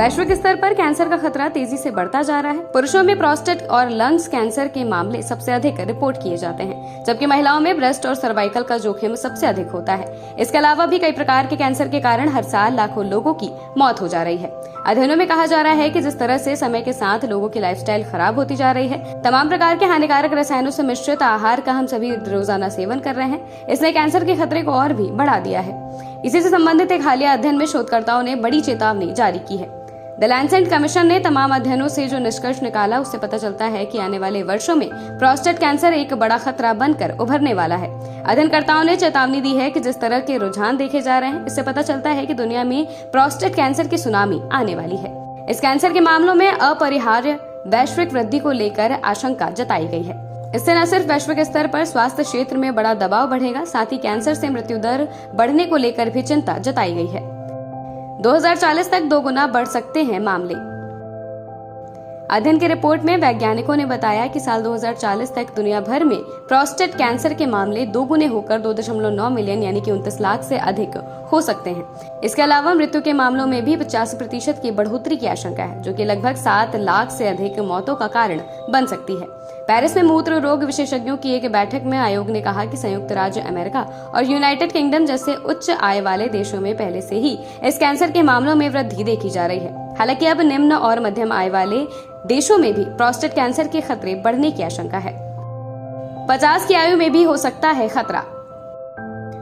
वैश्विक स्तर पर कैंसर का खतरा तेजी से बढ़ता जा रहा है। पुरुषों में प्रोस्टेट और लंग्स कैंसर के मामले सबसे अधिक रिपोर्ट किए जाते हैं, जबकि महिलाओं में ब्रेस्ट और सर्वाइकल का जोखिम सबसे अधिक होता है। इसके अलावा भी कई प्रकार के कैंसर के कारण हर साल लाखों लोगों की मौत हो जा रही है। अध्ययनों में कहा जा रहा है कि जिस तरह से समय के साथ लोगों की लाइफस्टाइल खराब होती जा रही है, तमाम प्रकार के हानिकारक रसायनों से मिश्रित आहार का हम सभी रोजाना सेवन कर रहे हैं, इसने कैंसर के खतरे को और भी बढ़ा दिया है। इसी से संबंधित एक हालिया अध्ययन में शोधकर्ताओं ने बड़ी चेतावनी जारी की है। द लैंसेट कमीशन ने तमाम अध्ययनों से जो निष्कर्ष निकाला, उससे पता चलता है कि आने वाले वर्षों में प्रोस्टेट कैंसर एक बड़ा खतरा बनकर उभरने वाला है। अध्ययनकर्ताओं ने चेतावनी दी है कि जिस तरह के रुझान देखे जा रहे हैं, इससे पता चलता है कि दुनिया में प्रोस्टेट कैंसर की सुनामी आने वाली है। इस कैंसर के मामलों में अपरिहार्य वैश्विक वृद्धि को लेकर आशंका जताई गई है। इससे न सिर्फ वैश्विक स्तर पर स्वास्थ्य क्षेत्र में बड़ा दबाव बढ़ेगा, साथ ही कैंसर से मृत्यु दर बढ़ने को लेकर भी चिंता जताई गई है। 2040 तक 2 गुना बढ़ सकते हैं मामले। अध्ययन की रिपोर्ट में वैज्ञानिकों ने बताया कि साल 2040 तक दुनिया भर में प्रोस्टेट कैंसर के मामले 2 गुने होकर 2.9 मिलियन यानी कि 29 लाख से अधिक हो सकते हैं। इसके अलावा मृत्यु के मामलों में भी 50% की बढ़ोतरी की आशंका है, जो कि लगभग 7 लाख से अधिक मौतों का कारण बन सकती है। पेरिस में मूत्र रोग विशेषज्ञों की एक बैठक में आयोग ने कहा कि संयुक्त राज्य अमेरिका और यूनाइटेड किंगडम जैसे उच्च आय वाले देशों में पहले से ही इस कैंसर के मामलों में वृद्धि देखी जा रही है। हालांकि अब निम्न और मध्यम आय वाले देशों में भी प्रोस्टेट कैंसर के खतरे बढ़ने की आशंका है। 50 की आयु में भी हो सकता है खतरा।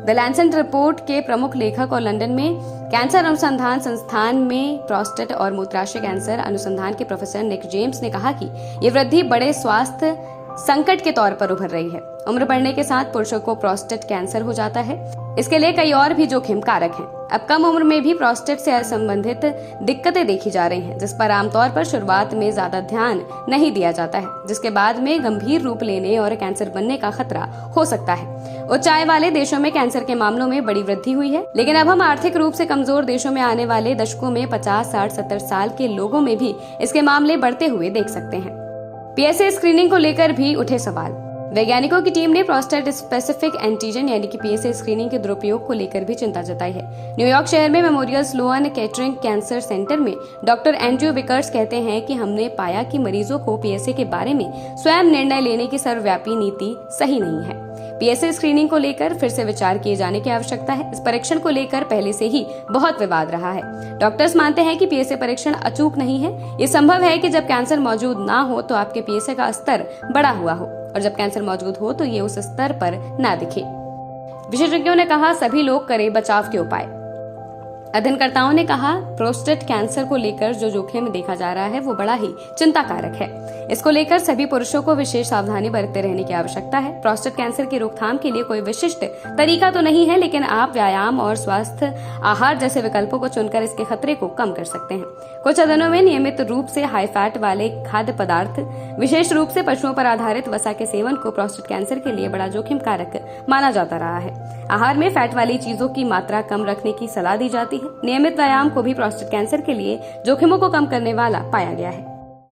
द लैंसेट रिपोर्ट के प्रमुख लेखक और लंदन में कैंसर अनुसंधान संस्थान में प्रोस्टेट और मूत्राशय कैंसर अनुसंधान के प्रोफेसर निक जेम्स ने कहा कि ये वृद्धि बड़े स्वास्थ्य संकट के तौर पर उभर रही है। उम्र बढ़ने के साथ पुरुषों को प्रोस्टेट कैंसर हो जाता है। इसके लिए कई और भी जोखिम कारक हैं। अब कम उम्र में भी प्रोस्टेट से संबंधित दिक्कतें देखी जा रही हैं, जिस पर आमतौर पर शुरुआत में ज्यादा ध्यान नहीं दिया जाता है, जिसके बाद में गंभीर रूप लेने और कैंसर बनने का खतरा हो सकता है। उच्च आय वाले देशों में कैंसर के मामलों में बड़ी वृद्धि हुई है, लेकिन अब हम आर्थिक रूप से कमजोर देशों में आने वाले दशकों में 50, 60, 70 साल के लोगों में भी इसके मामले बढ़ते हुए देख सकते हैं। पीएसए स्क्रीनिंग को लेकर भी उठे सवाल। वैज्ञानिकों की टीम ने प्रोस्टेट स्पेसिफिक एंटीजन यानी कि पीएसए स्क्रीनिंग के दुरुपयोग को लेकर भी चिंता जताई है। न्यूयॉर्क शहर में Memorial Sloan Kettering Cancer Center में डॉक्टर एंड्रयू विकर्स कहते हैं कि हमने पाया कि मरीजों को पीएसए के बारे में स्वयं निर्णय लेने की सर्वव्यापी नीति सही नहीं है। पीएसए स्क्रीनिंग को लेकर फिर से विचार किए जाने की आवश्यकता है। इस परीक्षण को लेकर पहले से ही बहुत विवाद रहा है। डॉक्टर्स मानते हैं कि पीएसए परीक्षण अचूक नहीं है। ये संभव है कि जब कैंसर मौजूद ना हो तो आपके पीएसए का स्तर बढ़ा हुआ हो, और जब कैंसर मौजूद हो तो ये उस स्तर पर ना दिखे। विशेषज्ञों ने कहा, सभी लोग करें बचाव के उपाय। अध्ययनकर्ताओं ने कहा, प्रोस्टेट कैंसर को लेकर जो जोखिम देखा जा रहा है वो बड़ा ही चिंता कारक है। इसको लेकर सभी पुरुषों को विशेष सावधानी बरतते रहने की आवश्यकता है। प्रोस्टेट कैंसर की रोकथाम के लिए कोई विशिष्ट तरीका तो नहीं है, लेकिन आप व्यायाम और स्वास्थ्य आहार जैसे विकल्पों को चुनकर इसके खतरे को कम कर सकते हैं। कुछ अध्ययनों में नियमित रूप से हाई फैट वाले खाद्य पदार्थ, विशेष रूप से पशुओं पर आधारित वसा के सेवन को प्रोस्टेट कैंसर के लिए बड़ा जोखिम कारक माना जाता रहा है। आहार में फैट वाली चीजों की मात्रा कम रखने की सलाह दी जाती है। नियमित व्यायाम को भी प्रोस्टेट कैंसर के लिए जोखिमों को कम करने वाला पाया गया है।